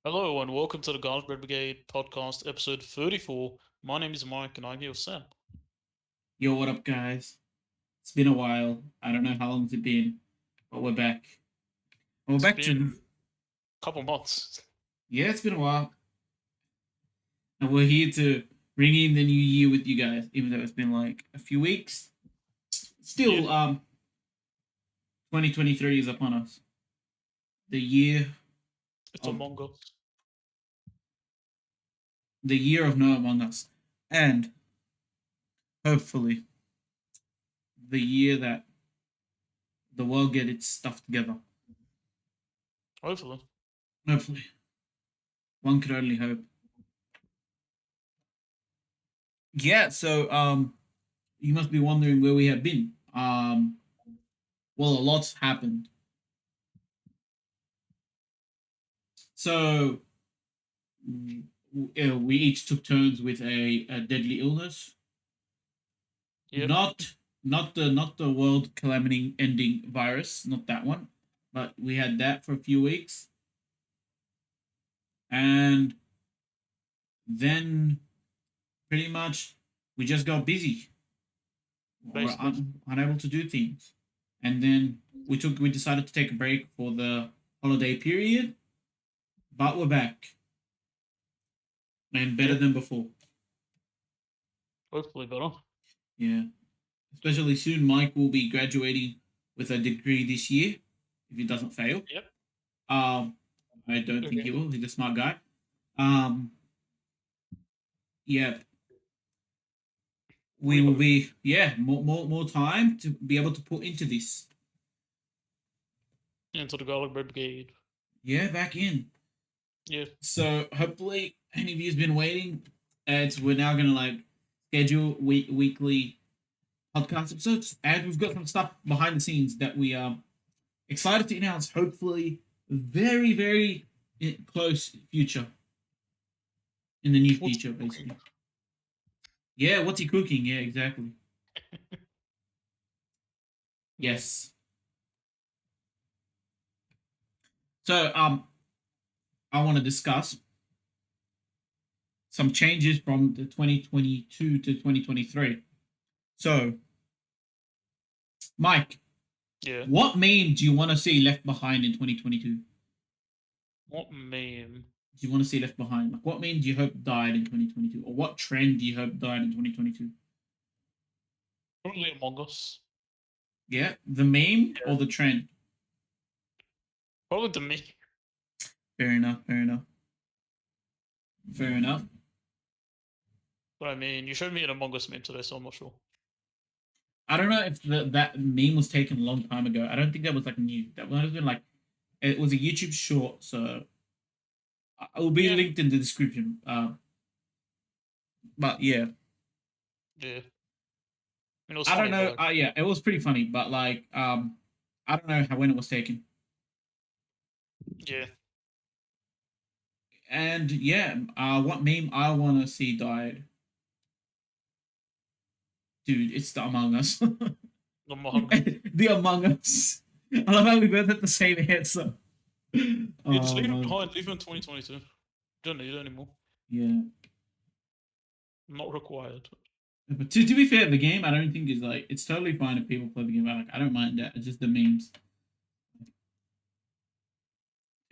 Hello and welcome to the Brigade podcast, episode 34. My name is Mike and I'm here with Sam. Yo, what up, guys? It's been a while. I don't know how long it's been, but we're back. And we're It's back been to, a couple months. yeah, it's been a while. And we're here to bring in the new year with you guys, even though it's been like a few weeks. Yeah, Still, 2023 is upon us. The year it's of Among Us. the year of No Among Us. And hopefully the year that the world get its stuff together. Hopefully. Hopefully. One could only hope. Yeah, so you must be wondering where we have been. Well, a lot's happened. So we each took turns with a deadly illness. Yep. Not the world calamity ending virus, not that one, but we had that for a few weeks, and then pretty much we just got busy or Basically. unable to do things, and then we decided to take a break for the holiday period, but we're back and better Yeah, than before. hopefully better. Yeah. Especially soon, Mike will be graduating with a degree this year if he doesn't fail. Yep. Um, I don't think he Okay. will. He's a smart guy. Um, yeah, we We will hope. be more time to be able to put into this. Into the Brigade. Yeah, back in. Yeah. So hopefully, any of you's been waiting. We're now gonna like schedule weekly podcast episodes, and we've got some stuff behind the scenes that we are excited to announce. Hopefully, very close future, in the near What's future, cooking? basically. Yeah, what's he cooking? Yeah, exactly. Yeah. Yes. So I want to discuss some changes from the 2022 to 2023. So, Mike, Yeah. what meme do you want to see left behind in 2022? Do What meme? you want to see left behind? Like, what meme do you hope died in 2022, or what trend do you hope died in 2022? Probably Among Us. Yeah, the meme Yeah. or the trend? Probably the me. Fair enough. Fair enough. Fair enough. But I mean, you showed me an Among Us meme today, so I'm not sure. I don't know if that meme was taken a long time ago. I don't think that was like new. That might have been like it was a YouTube short, so it will be Yeah. linked in the description. But yeah, Yeah. I mean, it was I don't funny, but know. like, Yeah, it was pretty funny, but like I don't know how when it was taken. yeah. And yeah, what meme I want to see died, dude? It's the Among Us. Among Us. The Among Us. I love how we both had the same answer. Yeah, just Oh leave it man. behind. Leave it in 2022. Don't need it anymore. Yeah. Not required. But to be fair, the game I don't think is like it's totally fine if people play the game. Like I don't mind that. It's just the memes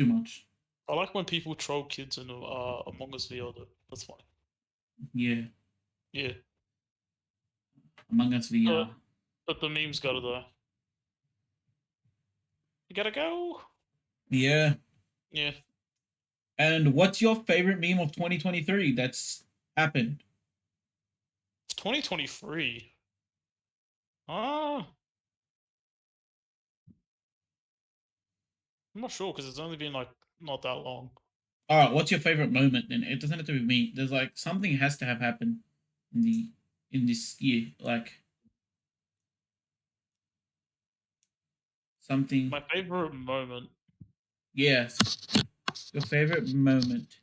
too much. I like when people troll kids in Among Us VR though. That's fine. Yeah, Yeah. Among Us Uh, VR. but the memes gotta die. You gotta go. Yeah. Yeah. And what's your favorite meme of 2023 that's happened? It's 2023. Ah, I'm not sure because it's only been like not that long. All right, what's your favorite moment? Then it doesn't have to be me. There's like something has to have happened in the in this year, like something. My favorite moment, Yes, your favorite moment.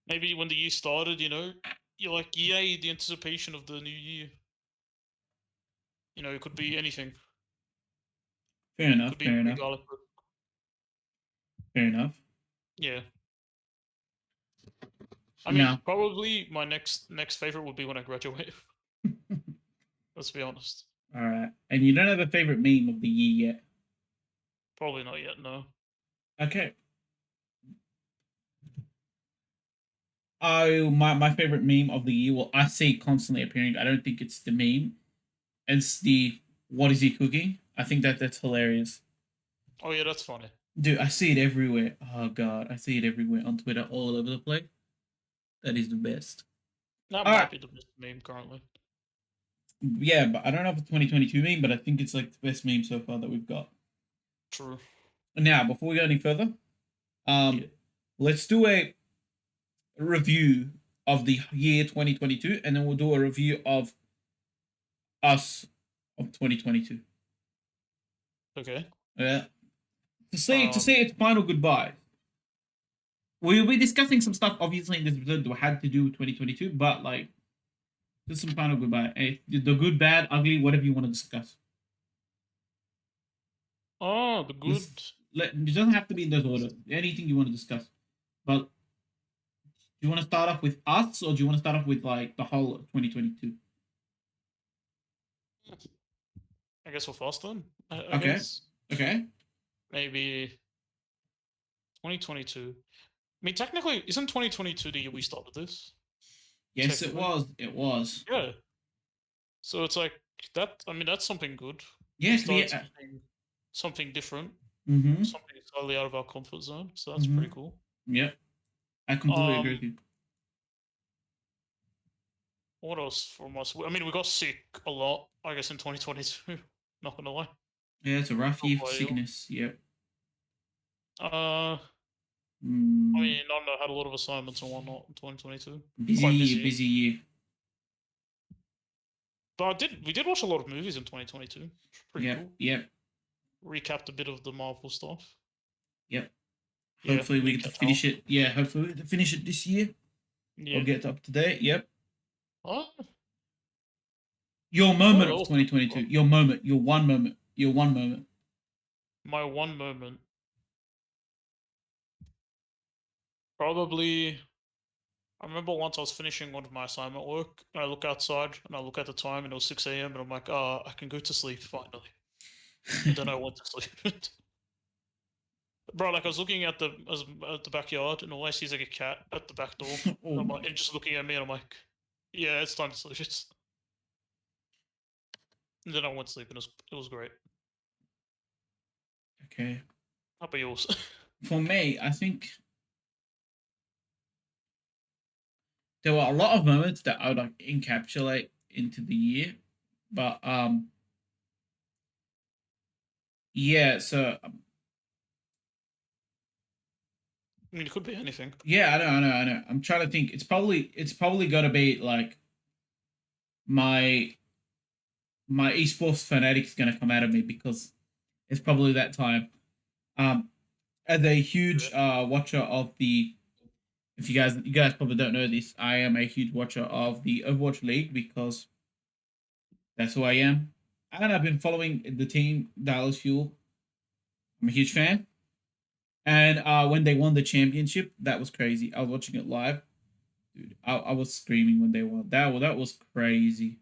maybe when the year started. You're like, yay, the anticipation of the new year. It could be anything. Fair Could enough. be Fair the enough. garlic bread. Fair enough. Yeah. I mean, No. probably my next favorite would be when I graduate. Let's be honest. All right. And you don't have a favorite meme of the year yet. Probably not yet. No. Okay. Oh, my favorite meme of the year. Well, I see it constantly appearing. I don't think it's the meme. It's the what is he cooking? I think that's hilarious. Oh yeah, that's funny. Dude, I see it everywhere. Oh god, I see it everywhere on Twitter, all over the place. That is the best. That All right. might be the best meme currently. Yeah, but I don't know if it's 2022 meme, but I think it's like the best meme so far that we've got. True. Now, before we go any further, Yeah. let's do a review of the year 2022, and then we'll do a review of us of 2022. Okay. Yeah. To say Um. its final goodbye. We'll be discussing some stuff obviously in this episode that had to do with 2022, but like just some final goodbye. Hey, the good, bad, ugly, whatever you want to discuss. Oh, the good. It doesn't have to be in this order. Anything you want to discuss. But do you want to start off with us, or do you want to start off with like the whole of 2022? I guess we're fast then. I Okay. guess Okay. maybe 2022. I mean, technically, isn't 2022 the year we started this? Yes, it Technically. was. It was. Yeah. So it's like that. I mean, that's something good. Yeah. We started Yeah. something different, Mm-hmm. something entirely out of our comfort zone. So that's Mm-hmm. pretty cool. Yep. I completely agree with Um, you. what else from us? I mean, we got sick a lot. I guess in 2022. Not gonna lie. Yeah, it's a rough Got year for quite ill. sickness. Yep. I Mm, mean, I had a lot of assignments and whatnot in 2022. busy Quite year. busy. Busy year. But we did watch a lot of movies in 2022. Pretty Yep. cool. Yep. Recapped a bit of the Marvel stuff. Yep. Yeah, Hopefully we me get to and finish Cal. it. Yeah, hopefully we get to finish it this year. Or Yeah. get up to date. Yep. Oh, Your what moment of else? 2022. Your moment. Your one moment. Your one moment. My one moment. Probably. I remember once I was finishing one of my assignment work, and I look outside, and I look at the time, and it was 6 a.m., and I'm like, I can go to sleep finally. And then I went to sleep. Bro, like I was looking at the backyard, and all I see is like a cat at the back door, Oh my and just looking at me, and I'm like, yeah, it's time to sleep. And then I went to sleep, and it was great. Okay. How about yours? For me, I think there were a lot of moments that I would like encapsulate into the year. But yeah, so I mean, it could be anything. yeah, I know. I'm trying to think. It's probably gotta be like my esports fanatic's gonna come out of me because it's probably that time. Um as a huge watcher of the if you guys probably don't know this, I am a huge watcher of the Overwatch League because that's who I am. And I've been following the team Dallas Fuel. I'm a huge fan. And when they won the championship, that was crazy. I was watching it live. Dude, I was screaming when they won. That was crazy.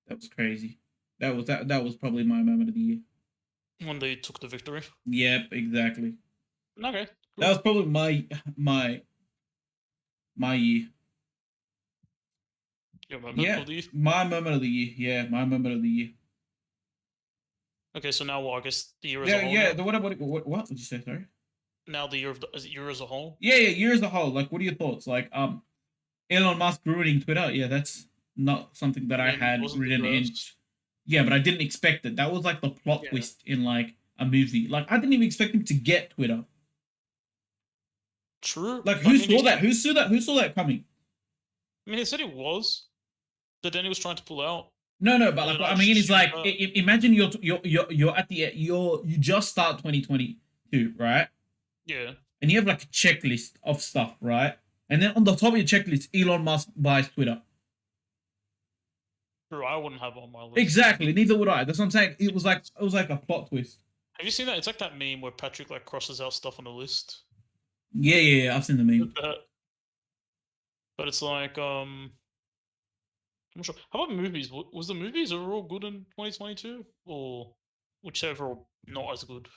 That was crazy. That was probably my moment of the year. When they took the victory. Yep, exactly. Okay, That cool. was probably my year. Your moment Yeah, of the year. my moment of the year. Yeah, my moment of the year. Okay, so now what? I guess the year as a Yeah, whole yeah. now. The what did you say? Sorry. Now the year of the year as a whole. Yeah, yeah. Year as a whole. Like, what are your thoughts? Like, Elon Musk ruining Twitter. Yeah, that's not something that I I mean, it had wasn't the written in. best. Yeah, but I didn't expect it. That was like the plot Yeah, twist in like a movie. Like, I didn't even expect him to get Twitter. true. Like, I who mean, he saw that? said. Who saw that? Who saw that coming? I mean, he said he was, but then he was trying to pull out, No, no. But and like, then what I I just mean is assumed like, that. imagine you're at the you just start 2022, right? Yeah, And you have like a checklist of stuff, right? And then on the top of your checklist, Elon Musk buys Twitter. true. I wouldn't have it on my list. Exactly. Neither would I. That's what I'm saying. It was like a plot twist. Have you seen that? It's like that meme where Patrick like crosses out stuff on the list. Yeah, yeah, yeah. I've seen the meme. But But it's like I'm not sure. How about movies? Was the movies overall good in 2022, or would you say overall not as good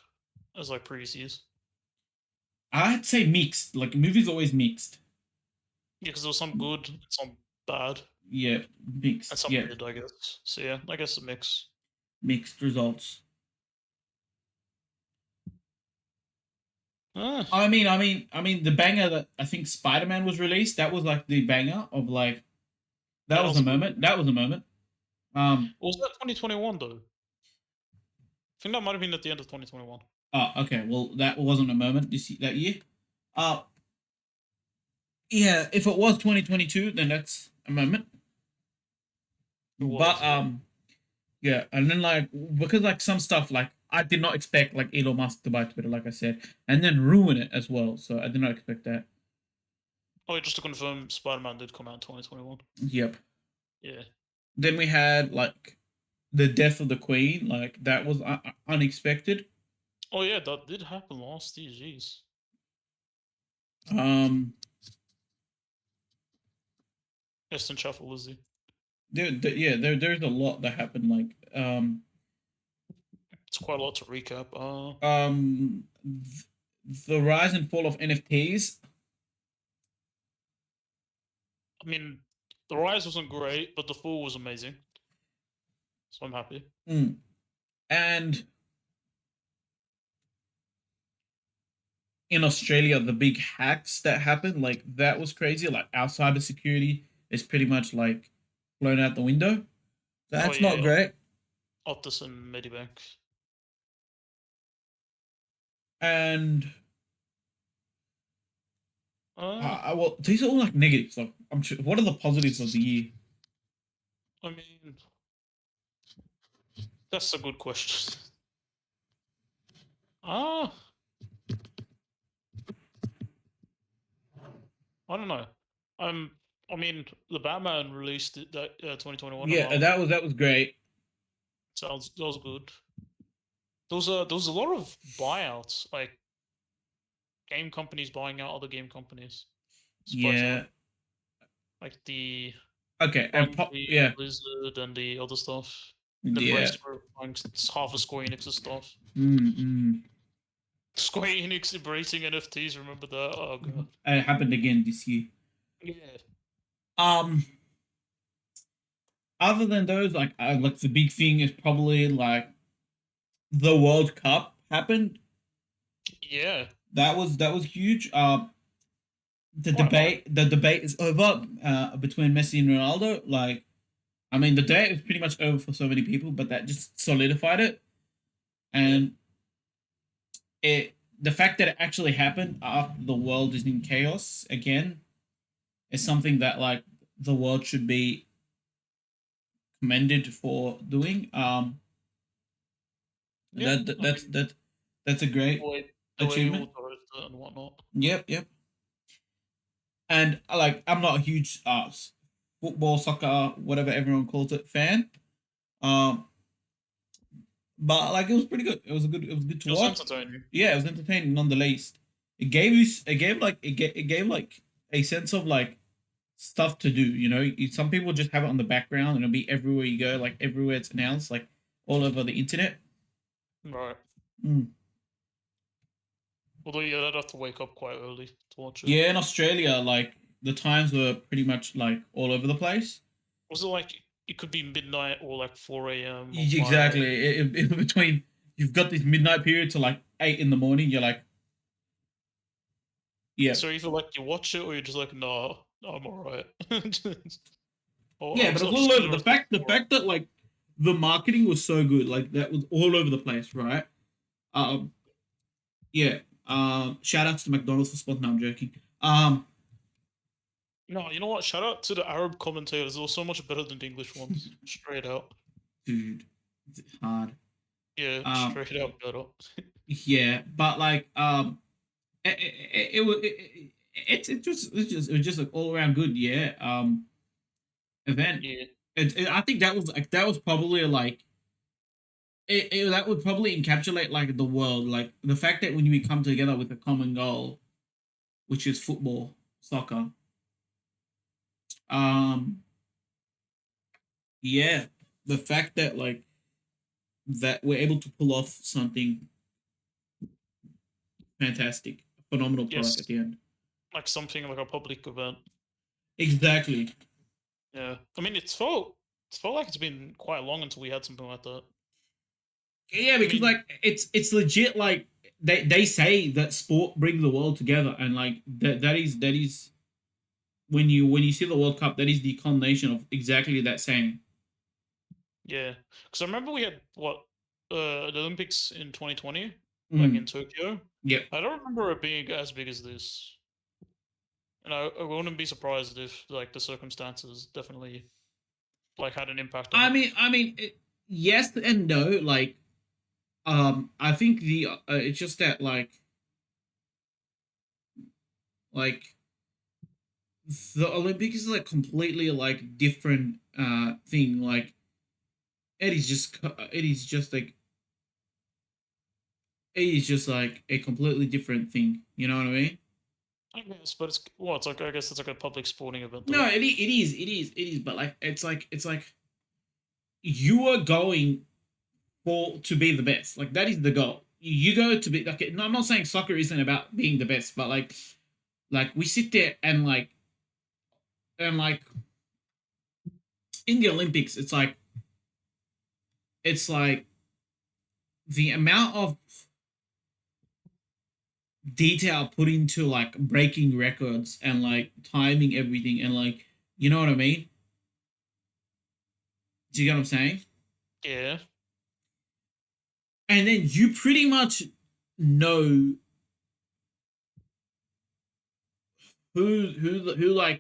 as like previous years? I'd say mixed. Like movies always mixed. Yeah, because there was some good, and some bad, Yeah, and mixed. some Yeah, mid, I guess. So yeah, I guess a mix. mixed results. Ah, The banger that I think Spider Man was released. That was like the banger of like that yeah, that was was the a good moment. one. That was the moment. Um. Was that 2021 though? I think that might have been at the end of 2021. Oh, okay. Well, that wasn't a moment this that year. Uh. Yeah. If it was 2022, then that's a moment. It But was, yeah. yeah, and then like because like some stuff like I did not expect like Elon Musk to buy Twitter, like I said, and then ruin it as well. So I did not expect that. Oh, yeah, just to confirm, Spider-Man did come out in 2021. Yep. Yeah. Then we had like the death of the Queen, like that was unexpected. Oh yeah, that did happen last year. Jeez. Um, Eston Shuffle, Lizzie. yeah, there's a lot that happened. Like It's quite a lot to recap. um, the rise and fall of NFTs. I mean, the rise wasn't great, but the fall was amazing. So I'm happy. Mm. And in Australia, the big hacks that happened, like that was crazy. Like our cybersecurity is pretty much like blown out the window. Oh That's not yeah, great. Optus and Medibank. And Uh, well, these are all like negatives. Like I'm sure. What are the positives of the year? I mean, that's a good question. Ah, I don't know. Um, I mean, the Batman released it that 2021 as Yeah, well. that was great. Sounds that was good. There was a lot of buyouts, like game companies buying out other game companies. Surprisingly, Yeah. like the Okay, and Bungie, yeah, Blizzard, and the other stuff. Then yeah. Bracer buying half of Square Enix's stuff. Mm-mm. Square Enix embracing NFTs. Remember that? Oh god. It happened again this year. Yeah. Um, Other than those, like the big thing is probably like the World Cup happened. Yeah. That was huge. Quite hype. The debate is over between Messi and Ronaldo. Like, I mean, the debate was pretty much over for so many people, but that just solidified it. Yeah. And it the fact that it actually happened after the world is in chaos again is something that like the world should be commended for doing. Yeah. That, that I that's mean, that that's a great the way we achievement. would host it and whatnot. Yep, yep. And like, I'm not a huge football, soccer, whatever everyone calls it, fan. Um, but like it was pretty good. It was good to It was watch. entertaining. Yeah, it was entertaining nonetheless. It gave like a sense of like stuff to do. You know, some people just have it on the background and it'll be everywhere you go, like everywhere it's announced, like all over the internet. Right. Mm. Although yeah, I'd have to wake up quite early to watch it. Yeah, in Australia, like the times were pretty much like all over the place. Was it like it could be midnight or like 4 a.m. or 5 a.m.? Exactly. Between you've got this midnight period to like 8 in the morning. You're like, yeah, So either like you watch it or you're just like, no, I'm alright. Or yeah. But it's I'll all just do over. the The rest of fact the tomorrow. fact that like the marketing was so good, like that was all over the place, right? Um, yeah. Shout outs to McDonald's for spot. No, I'm joking. No, you know what? Shout out to the Arab commentators. They were so much better than the English ones. Straight out. Dude, it's hard. Yeah, Um, straight out better. yeah, but like, it was it was just like all around good, yeah. Event. Yeah. I think that was probably like that would probably encapsulate like the world, like the fact that when we come together with a common goal, which is football, soccer. Um, yeah, the fact that like that we're able to pull off something fantastic, phenomenal product at Yes, the end. like something like a public event. Exactly. Yeah, I mean, it's felt like it's been quite long until we had something like that. Yeah, I because mean, like it's legit. Like they say that sport brings the world together, and like that is when you see the World Cup, that is the culmination of exactly that saying. yeah, because I remember we had what the Olympics in 2020, like in Mm. Tokyo. Yep. I don't remember it being as big as this, and I wouldn't be surprised if like the circumstances definitely like had an impact on it. Yes and no. Like, I think it's just that like the Olympics is like completely like different thing. Like it is just like it is just like a completely different thing. You know what I mean? I guess, but it's well, it's like I guess it's like a public sporting event No, though. it is. But like it's like you are going for to be the best. Like that is the goal. You go to be like. No, I'm not saying soccer isn't about being the best, but like we sit there and like in the Olympics, it's like the amount of detail put into like breaking records and like timing everything and like you know what I mean? Do you get what I'm saying? Yeah, And then you pretty much know who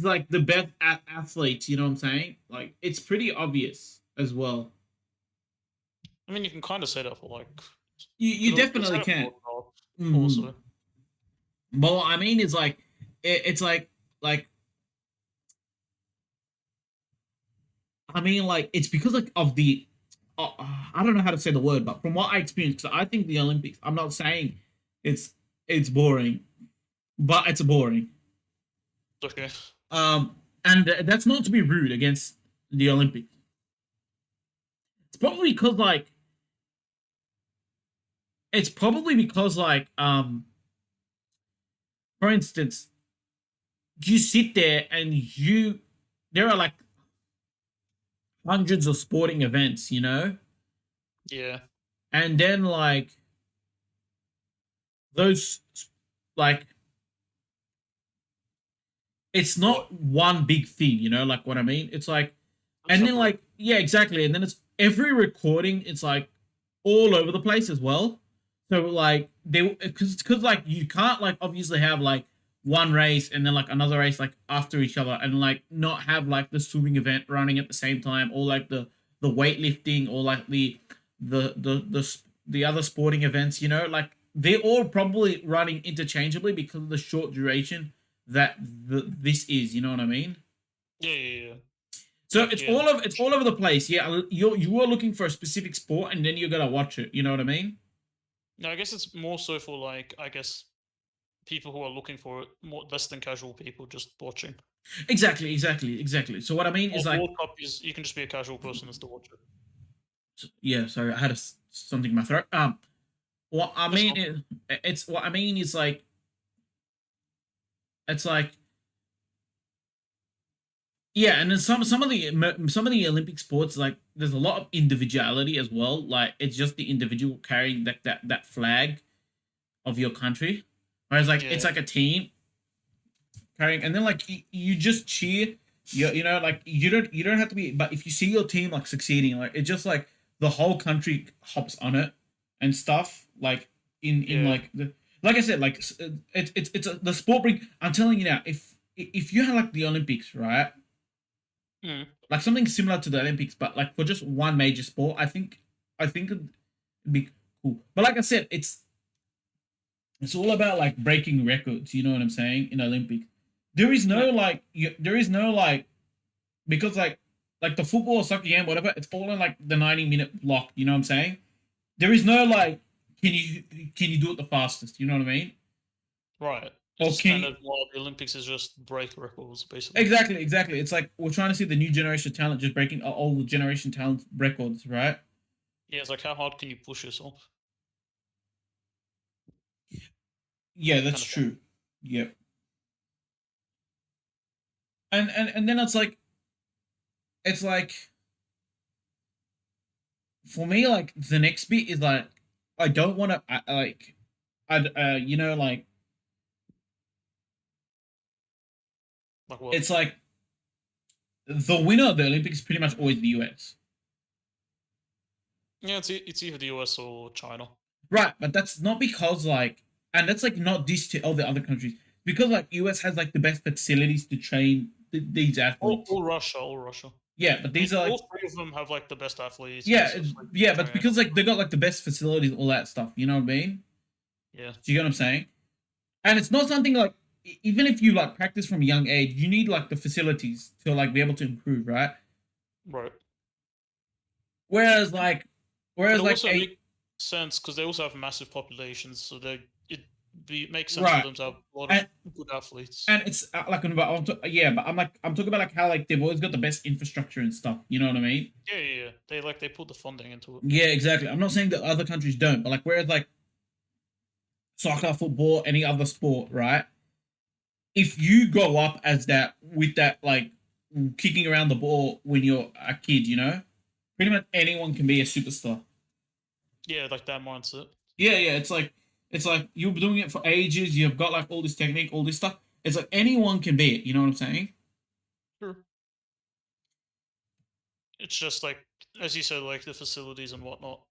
like the best athletes. You know what I'm saying? Like it's pretty obvious as well. I mean, you can kind of say that for like You could say definitely that for can. World Cup Mm-hmm. also. But what I mean is like it's like I mean like it's because like of the I don't know how to say the word, but from what I experienced, because I think the Olympics. I'm not saying it's it's boring, but it's boring. Okay. And that's not to be rude against the Olympics. It's probably because like it's probably because like for instance, you sit there and you there are like hundreds of sporting events, you know, Yeah. and then like those like it's What? not one big thing, you know, like what I mean? It's like, That's and then separate. like, yeah, exactly. And then it's every recording, it's like all over the place as well. So like because like you can't like obviously have like one race and then like another race like after each other and like not have like the swimming event running at the same time or like the weightlifting or like the other sporting events, you know, like they're all probably running interchangeably because of the short duration that this is. You know what I mean? Yeah, yeah, yeah. So Like yeah. it's all over the place. Yeah, you are looking for a specific sport and then you're gonna watch it. You know what I mean? No, I guess it's more so for like I guess people who are looking for it, more less than casual people just watching. Exactly. So what I mean is like, World Cup is you can just be a casual person and still watch it. yeah. Sorry, I had something in my throat. What I That's mean fine. is, it's what I mean is like, it's like, yeah, and then some of the Olympic sports like there's a lot of individuality as well. Like it's just the individual carrying that flag of your country, whereas like it's Yeah, like a team carrying, and then like you just cheer. You know like you don't have to be, but if you see your team like succeeding, like it just like the whole country hops on it and stuff. Like in yeah. like the like I said, like the sport bring. I'm telling you now, if you had like the Olympics, right? Mm. Like something similar to the Olympics, but like for just one major sport, I think it'd be cool. But like I said, it's all about like breaking records. You know what I'm saying? In Olympics, there is Yeah. no like there is no like because like the football or soccer game, whatever. It's all in like the 90-minute block. You know what I'm saying? There is no like can you do it the fastest? You know what I mean? Right. Or It's can kind you, of while the Olympics is just break records, basically. exactly. It's like we're trying to see the new generation of talent just breaking all the generation talent records, right? Yeah, it's like how hard can you push yourself? Yeah, that's Kind of thing. true. Yep. And then it's like for me, like the next bit is like I don't want to like I you know like Like what? it's like the winner of the Olympics is pretty much always the US. Yeah, it's either the US or China. Right, but that's not because like, and that's like not this to all the other countries because like US has like the best facilities to train these athletes. Or Russia, or Russia. Yeah, but I mean, these are like all three of them have like the best athletes, best yeah, like yeah, but training. because like they got like the best facilities, all that stuff. You know what I mean? Yeah, Do you get what I'm saying? And it's not something like even if you like practice from a young age, you need like the facilities to like be able to improve, right? right. Whereas like, But whereas it like also a makes sense because they also have massive populations, so it makes sense for right, them to have a lot of and good athletes. and it's like yeah, but I'm talking about like how like they've always got the best infrastructure and stuff. You know what I mean? Yeah. They put the funding into it. Yeah, exactly. I'm not saying that other countries don't, but like whereas like soccer, football, any other sport, right? If you grow up as that with that like kicking around the ball when you're a kid, you know, pretty much anyone can be a superstar. Yeah, like that mindset. Yeah, it's like you've been doing it for ages. You've got like all this technique, all this stuff. It's like anyone can be it. You know what I'm saying? Sure. It's just like as you said, like the facilities and whatnot.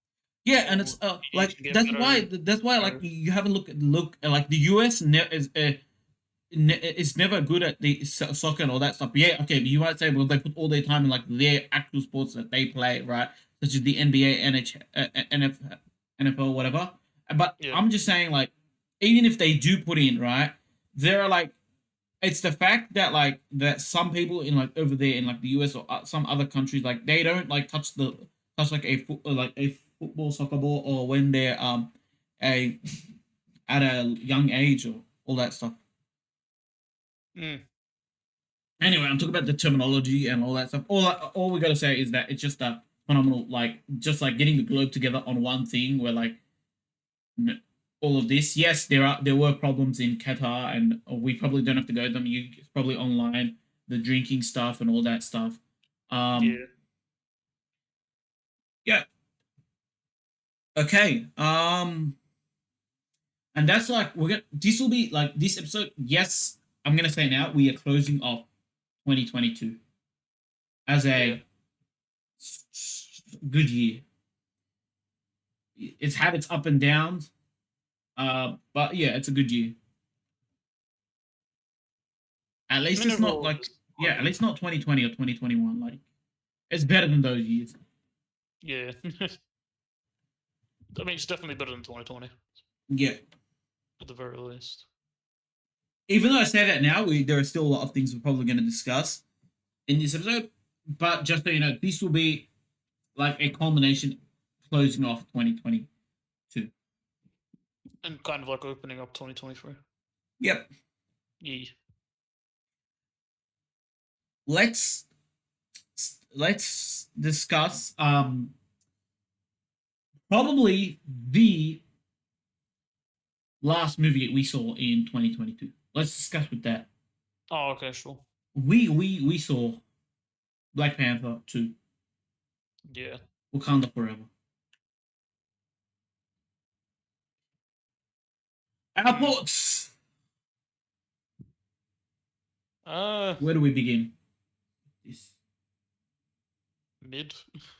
Yeah, and it's Or you like can get better. that's why like you haven't look like the US is never good at the soccer and all that stuff. But yeah, okay, but you might say well they put all their time in like their actual sports that they play, right? Such as the NBA, NFL, whatever. But Yeah. I'm just saying like even if they do put in right, there are like it's the fact that like that some people in like over there in like the US or some other countries like they don't like touch like a football soccer ball or when they're a at a young age or all that stuff. Mm. Anyway, I'm talking about the terminology and all that stuff. All we gotta say is that it's just a phenomenal like just like getting the globe together on one thing where like all of this. Yes, there were problems in Qatar, and we probably don't have to go to them. You it's probably online, the drinking stuff and all that stuff. Yeah. Yeah. Okay. And that's like we're gonna. This will be like this episode. Yes, I'm gonna say now we are closing off 2022 as Yeah. a good year. It's had its up and downs, but yeah, it's a good year. At I least mean, it's not overall, like it's yeah, quite at good. least not 2020 or 2021. Like it's better than those years. Yeah. I mean, it's definitely better than 2020 Yeah. at the very least. Even though I say that now, there are still a lot of things we're probably going to discuss in this episode. But just so you know, this will be like a culmination closing off 2022. And kind of like opening up 2023. Yep. Yeah. Let's let's discuss probably the last movie we saw in 2022. Let's discuss with that. Oh, okay, sure. We saw Black Panther 2, Yeah. Wakanda Forever. Our Hmm. thoughts. Uh, Where do we begin? This. mid.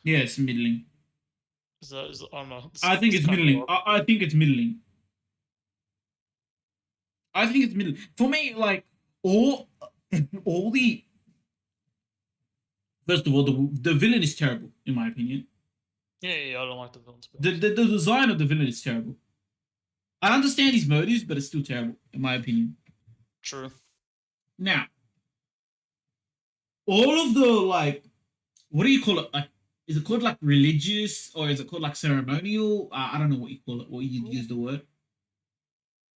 Yeah, it's middling. I don't know. I think It's it's kind of middling. hard. I think it's middling. I think it's middling. For me, like all all the first of all, the villain is terrible in my opinion. Yeah. I don't like the villain, to be The, honest. the the design of the villain is terrible. I understand his motives, but it's still terrible in my opinion. True. Now, all of the like, what do you call it? Like, is it called like religious or is it called like ceremonial? I don't know what you call it. What you use the word.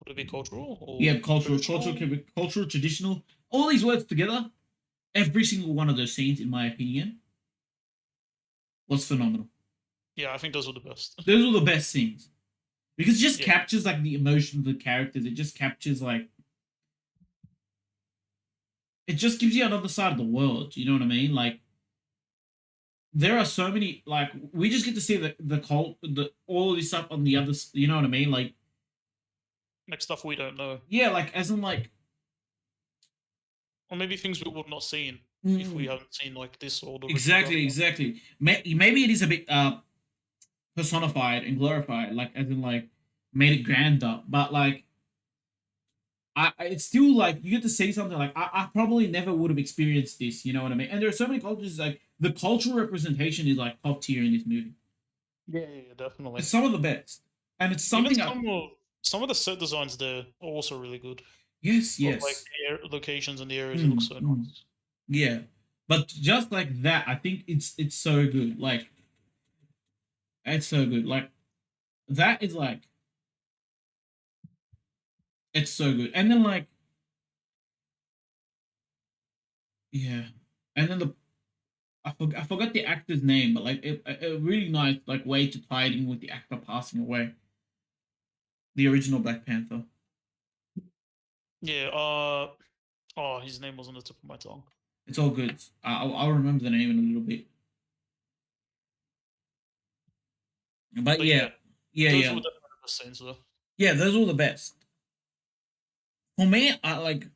Would it be cultural Yeah, or cultural, traditional? cultural, traditional. All these words together, every single one of those scenes, in my opinion, was phenomenal. Yeah, I think those were the best. Those were the best scenes because it just Yeah, captures like the emotions of the characters. It just captures like it just gives you another side of the world. You know what I mean? Like there are so many like we just get to see the cult the all of this stuff on the other. You know what I mean? Like like stuff we don't know, yeah, like as in like or maybe things we would not seen if we mm, haven't seen like this or the original exactly, Batman. exactly. Maybe it is a bit personified and glorified, like as in like made it grander, but like it's still like you get to see something like I probably never would have experienced this. You know what I mean? And there are so many cultures like the cultural representation is like top tier in this movie. Yeah, yeah, yeah, definitely. It's some of the best, and it's Even something I some of the set designs there are also really good. yes, Of like yes, locations and the areas, it looks mm, so mm, nice. yeah. But just like that, I think it's so good. Like it's so good. Like that is like it's so good. And then like yeah, and then the I forgot the actor's name, but like a really nice like way to tie it in with the actor passing away. The original Black Panther. Yeah. Oh, his name was on the tip of my tongue. It's all good. I'll remember the name in a little bit. But But yeah, yeah, yeah, those were yeah, definitely the best scenes though. yeah. Those are all the best for me. I like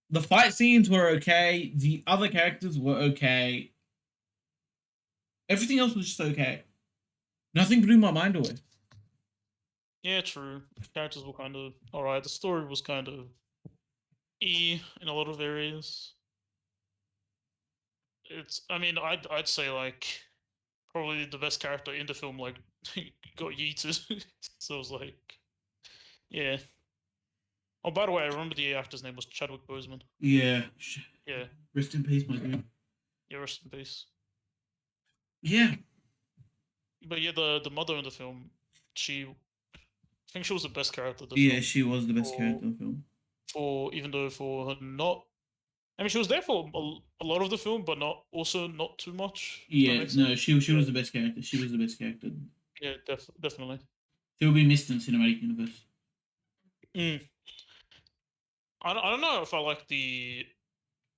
the fight scenes were okay. The other characters were okay. Everything else was just okay. Nothing blew my mind away. Yeah, true. The characters were kind of alright. The story was kind of in a lot of areas. I mean, I'd say like probably the best character in the film like got yeeted. So it was like, yeah. Oh, by the way, I remember the actor's name was Chadwick Boseman. Yeah. Yeah, Rest in peace, my dude. yeah, rest in peace. Yeah. But yeah, the mother in the film, I think she was the best character of the Yeah, film. she was the best For character in the film. even though for her not, I mean, she was there for a lot of the film, but not too much. If that Yeah, makes sense. no, she Yeah, was the best character. She was the best character. yeah, definitely. She will be missed in cinematic universe. Mm. I don't know if I like the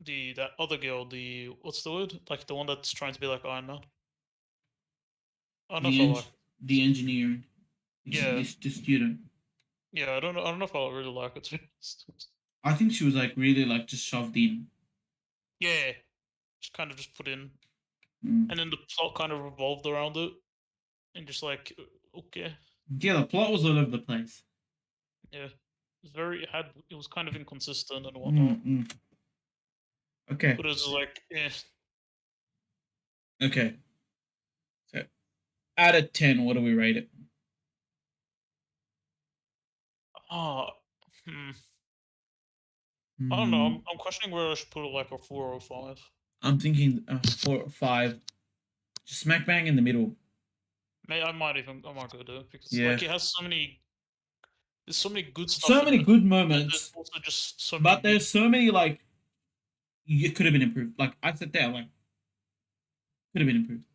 that other girl. The what's the word? Like the one that's trying to be like Iron Man. I don't know The if I eng- like. the engineering, Yeah, the student. yeah. I don't know. I don't know if I really like it. To be honest. I think she was like really like just shoved in. Yeah, just kind of just put in, Mm. and then the plot kind of revolved around it, and just like okay, Yeah, the plot was all over the place. yeah. It was kind of inconsistent and whatnot. Mm, mm. Okay, But it was like, eh. okay. So out of 10, what do we rate it? Ah, hmm. I don't know. Hmm. I'm questioning whether I should put it like a 4 or 5. I'm thinking 4 or 5, just smack bang in the middle. I might go there because Yeah, like it has there's so many good stuff so in many it, good and there's moments, also just so many but mid. there's so many like it could have been improved. Like I said there, like could have been improved.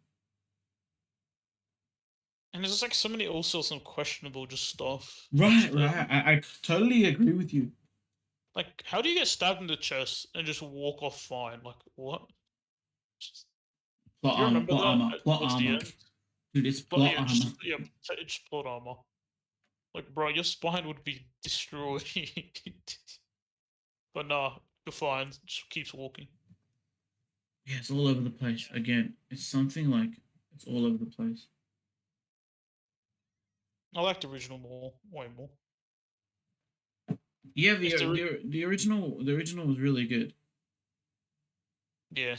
And there's just like so many also some questionable just stuff Right, that's there. right. I totally agree with you. Like, how do you get stabbed in the chest and just walk off fine? Like, what? Just- Plot Do you armor, remember plot that armor, plot towards the armor. end? Dude, it's But plot yeah, armor. just plot armor. Like, bro, your spine would be destroyed. But nah, you're fine. Just keeps walking. Yeah, it's all over the place. Again, it's something like it's all over the place. I like the original more, way more. Yeah, If there, the original was really good. yeah.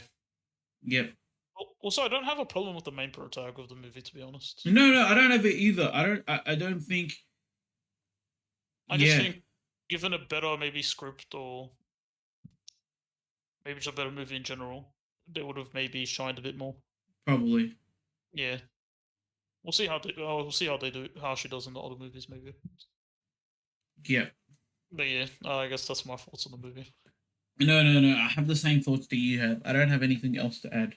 Yep. Also, I don't have a problem with the main protagonist of the movie, to be honest. No, no, I don't have it either. I don't think. I just Yeah, think, given a better maybe script or maybe just a better movie in general, they would have maybe shined a bit more. probably. Yeah. We'll see how we'll see how they do, how she does in the other movies, maybe. Yeah. But yeah, I guess that's my thoughts on the movie. No, no, no. I have the same thoughts that you have. I don't have anything else to add.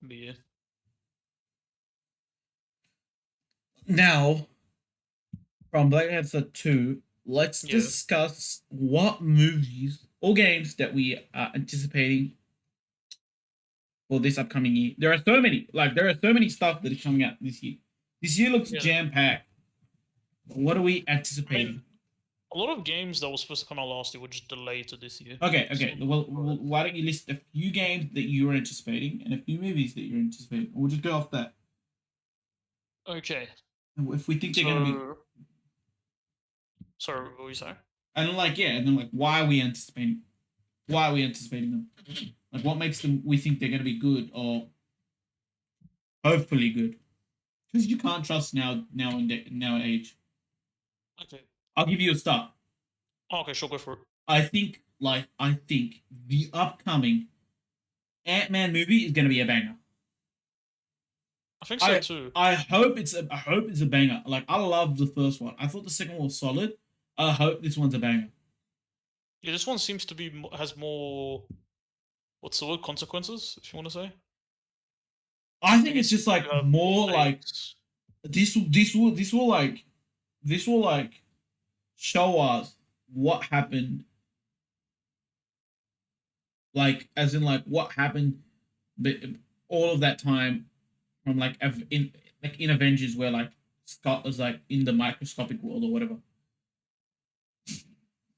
But yeah, Now, from Black Panther 2, let's yeah, discuss what movies or games that we are anticipating for this upcoming year. There are so many, there are so many stuff that is coming out this year. This year looks yeah. jam packed. What are we I mean, anticipating? a lot of games that were supposed to come out last year were just delayed to this year. Okay, So, okay. Well, why don't you list a few games that you are anticipating and a few movies that you're anticipating? We'll just go off that. okay. If we think they're gonna be, So, sorry, what were you saying? and yeah, and then why are we anticipating? Why are we anticipating them? Like, what makes them? We think they're gonna be good or hopefully good? Because you can't trust now age. Okay. I'll give you a start. Okay, sure, go for it. I think the upcoming Ant-Man movie is gonna be a banger. I think so I too. I hope it's a banger. Like, I love the first one. I thought the second one was solid. I hope this one's a banger. Yeah, this one seems to be has more. What's the word? Consequences, if you want to say. I Like think it it's just seems to like have more more like stakes. this will show us what happened, like as in like what happened, but all of that time from in Avengers where like Scott was like in the microscopic world or whatever.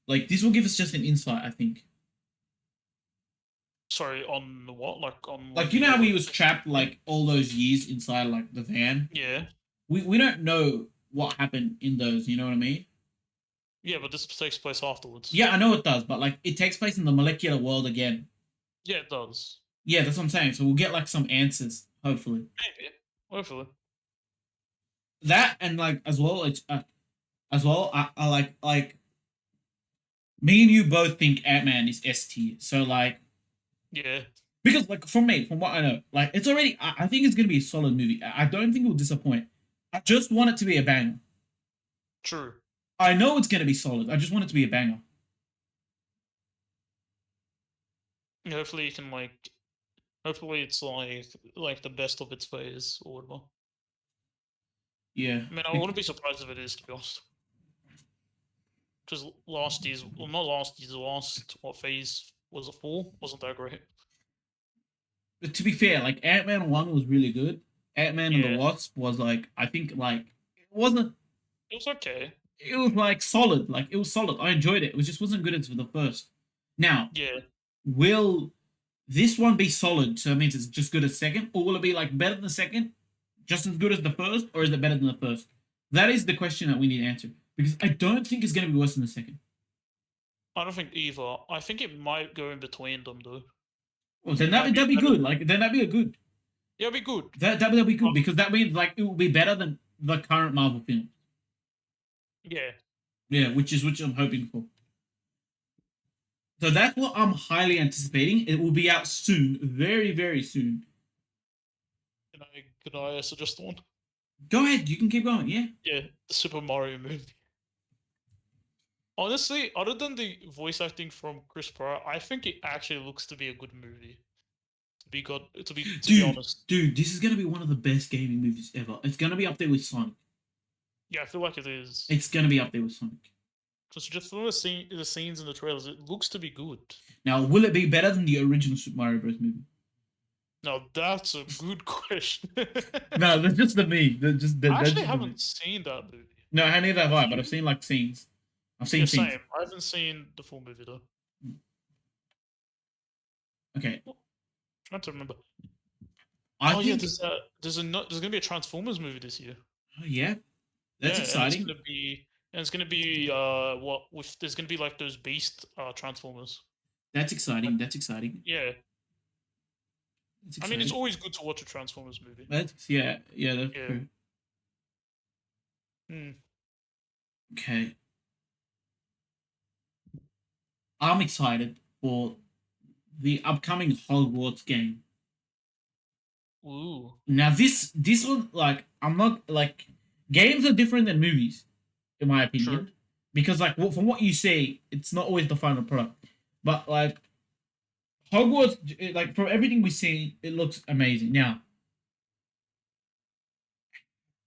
Like, this will give us just an insight, I think. Sorry, on the what? Like on Like, like you know how the he was trapped like all those years inside like the van. yeah, We don't know what happened in those. You know what I mean? yeah, but this takes place afterwards. Yeah, I know it does, but like it takes place in the molecular world again. Yeah, it does. Yeah, that's what I'm saying. So we'll get like some answers, hopefully. Maybe, hopefully. That and like as well, I like me and you both think Ant Man is S tier. So like Yeah, because like from what I know, like it's already I think it's gonna be a solid movie. I don't think it will disappoint. I just want it to be a banger. true. I know it's gonna be solid. I just want it to be a banger. Yeah, hopefully you can like. Hopefully it's like the best of its phase or whatever. Yeah. I mean, I wouldn't be surprised if it is, to be honest. Because last year's, well, not last year's, the last what phase was it? 4 wasn't that great. But to be fair, like Ant Man 1 was really good. Ant Man and the Yeah, Wasp was like I think like it wasn't it was okay. it was like solid. Like it was solid. I enjoyed it. It just wasn't good as for the first. Now, Yeah, will this one be solid? So that means it's just good as second, or will it be like better than the second, just as good as the first, or is it better than the first? That is the question that we need to answer because I don't think it's going to be worse than the second. I don't think either. I think it might go in between them though. Well, then It might be that'd be better. good. Like then that'd be a good. Yeah, it'd be good. That'd be good Uh, because that means like it will be better than the current Marvel film. yeah, Yeah, which I'm hoping for. So that's what I'm highly anticipating. It will be out soon, very very soon. can I suggest one? Go ahead, you can keep going. Yeah. Yeah, the Super Mario movie. Honestly, other than the voice acting from Chris Pratt, I think it actually looks to be a good movie. To be Dude, honest. this is gonna be one of the best gaming movies ever. It's gonna be up there with Sonic. Yeah, I feel like it is. It's gonna be up there with Sonic. Because just from the scenes in the trailers, it looks to be good. Now, will it be better than the original Super Mario Bros. Movie? Now that's a good question. No, that's just the me. I That's actually just the me. haven't seen that movie. No, I neither have Have I, but I've you? seen like scenes. I've Yeah, seen scenes. same. I haven't seen the full movie though. Okay, Trying to remember. I Oh yeah, think. there's gonna be a Transformers movie this year. Oh, yeah, Yeah, that's exciting. and it's gonna be what with there's gonna be like those beast Transformers. That's Like, exciting. That's exciting. yeah, That's I mean it's exciting. always good to watch a Transformers movie. That's yeah, that's Yeah. true. Hmm. Okay, I'm excited for the upcoming Hogwarts game. Ooh. Now this one, like, I'm not like, games are different than movies, in my True. opinion, because like from what you say, it's not always the final product. But like Hogwarts, like from everything we see, it looks amazing. Now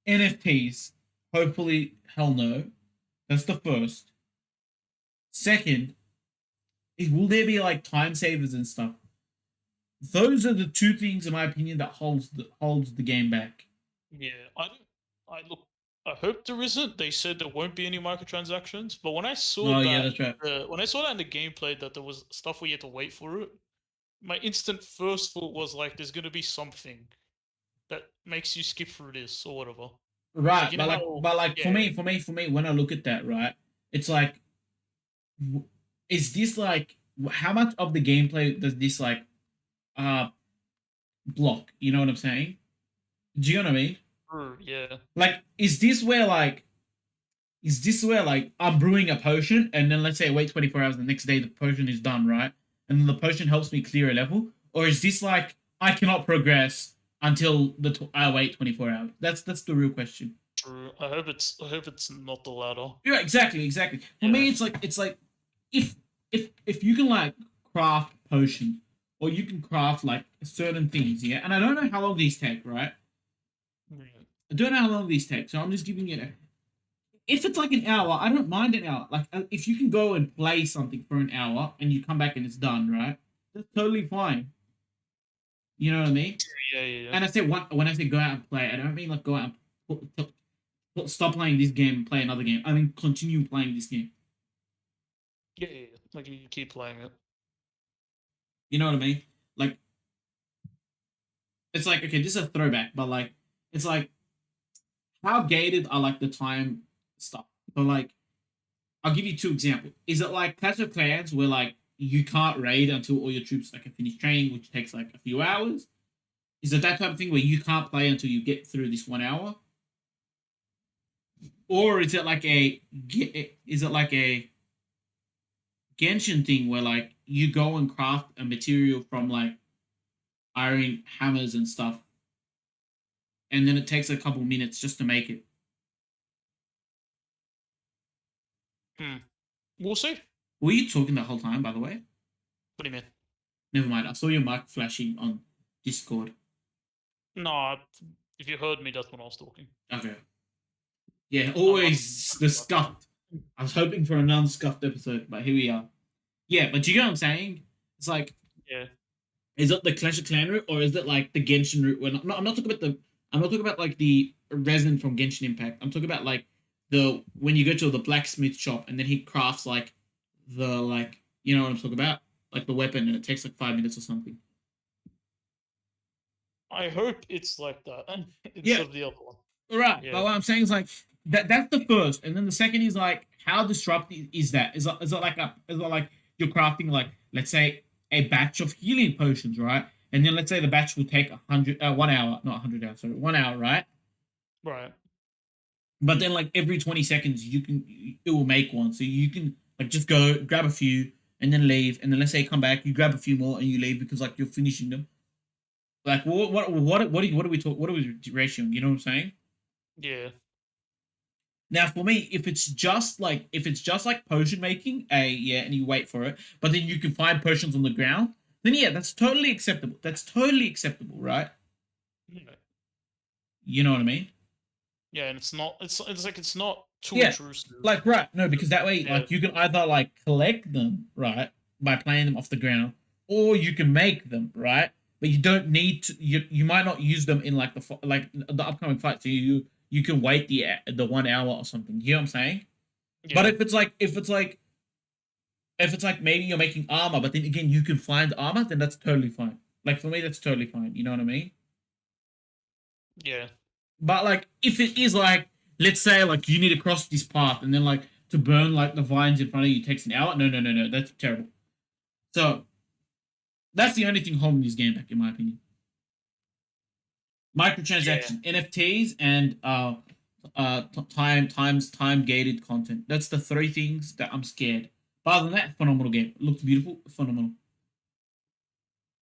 NFTs, hopefully, hell no. That's the first. Second, will there be like time savers and stuff? Those are the two things, in my opinion, that holds the game back. Yeah. I don't. I look. I hope there isn't. They said there won't be any microtransactions, but when I saw Oh yeah, that, that's right. when I saw that in the gameplay that there was stuff where you had to wait for it, my instant first thought was like, "There's gonna be something that makes you skip through this or whatever." It's like Right, you know how. but like Yeah. for me, when I look at that, right, it's like, is this like, how much of the gameplay does this like uh block? You know what I'm saying? Do you know what I mean? True. Yeah. Like, is this where like I'm brewing a potion and then let's say I wait 24 hours, the next day the potion is done, right? And then the potion helps me clear a level, or is this like I cannot progress until I wait 24 hours? That's the real question. True. I hope it's not the latter. Yeah, exactly, exactly. For Yeah. me, it's like, if if you can like craft potions, or you can craft like certain things, yeah. And I don't know how long these take, right? Yeah. I don't know how long these take, so I'm just giving it a. If it's like an hour, I don't mind an hour. Like, if you can go and play something for an hour and you come back and it's done, right? That's totally fine. You know what I mean? Yeah. Yeah. Yeah. And I say when I say go out and play, I don't mean like go out and stop playing this game and play another game. I mean continue playing this game. Yeah. Yeah. Yeah. Like you keep playing it. You know what I mean? Like, it's like, okay, this is a throwback, but like, it's like, how gated are like the time stuff? But like, I'll give you two examples. Is it like Clash of Clans where like you can't raid until all your troops like have finished training, which takes like a few hours? Is it that type of thing where you can't play until you get through this 1 hour? Or is it like a Genshin thing where like you go and craft a material from like iron hammers and stuff, and then it takes a couple minutes just to make it? Hmm. We'll see. Were you talking the whole time, by the way? What do you mean? Never mind. I saw your mic flashing on Discord. No, if you heard me, that's when I was talking. Okay. Yeah, I'm always the about that. scuffed. I was hoping for a non-scuffed episode, but here we are. Yeah, but you know what I'm saying? It's like, Yeah. is it the Clash of Clan route, or is it like the Genshin route? When I'm not talking about I'm not talking about like the resin from Genshin Impact. I'm talking about like the when you go to the blacksmith shop and then he crafts like the like, you know what I'm talking about, like the weapon, and it takes like 5 minutes or something. I hope it's like that Yeah, instead of the other one. right. Yeah. But what I'm saying is like that's the first, and then the second is like, how disruptive is that? Is it like you're crafting like, let's say, a batch of healing potions, right? And then let's say the batch will take 1 hour, not 100 hours, sorry, 1 hour, right? Right. But then like every 20 seconds it will make one, so you can like just go grab a few and then leave, and then let's say come back, you grab a few more and you leave because like you're finishing them. Like what are we talk? What are we ratioing? You know what I'm saying? Yeah. Now, for me, if it's just like potion making, yeah, and you wait for it, but then you can find potions on the ground, then yeah, that's totally acceptable. That's totally acceptable, right? Yeah. You know what I mean? Yeah, and it's not. It's like it's not too Yeah, intrusive. like, right, no, because that way, Yeah. like, you can either like collect them, right, by playing them off the ground, or you can make them, right. But you don't need to. You might not use them in like the upcoming fight, so you can wait the 1 hour or something. You know what I'm saying? But Yeah. if it's like maybe you're making armor, but then again you can find armor, then that's totally fine. Like, for me, that's totally fine. You know what I mean? Yeah. But like, if it is like, let's say like you need to cross this path, and then like to burn like the vines in front of you takes an hour. No, no, no, no. That's terrible. So that's the only thing holding this game back, in my opinion. Yeah. Microtransaction, NFTs, and time gated content. That's the three things that I'm scared. But other than that, phenomenal game. It looks beautiful, phenomenal.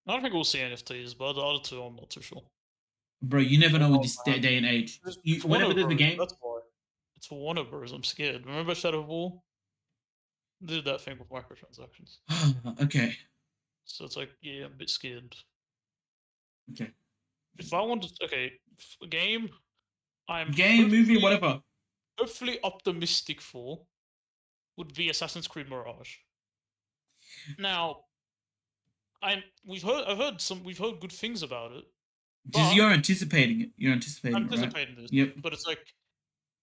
I don't think we'll see NFTs, but the other two, I'm not too sure. bro. You never know in Oh, this man. day and age. It's Whenever Warner there's a Bros. game, That's why. It's Warner Bros. I'm scared. Remember Shadow of War? They did that thing with microtransactions. okay, So it's like, yeah, I'm a bit scared. okay, If I wanted, okay, a game I'm game, movie, whatever. hopefully optimistic for would be Assassin's Creed Mirage. Now, we've heard good things about it, Just but you're anticipating it. You're I'm anticipating it, right? anticipating this. Yep. But it's like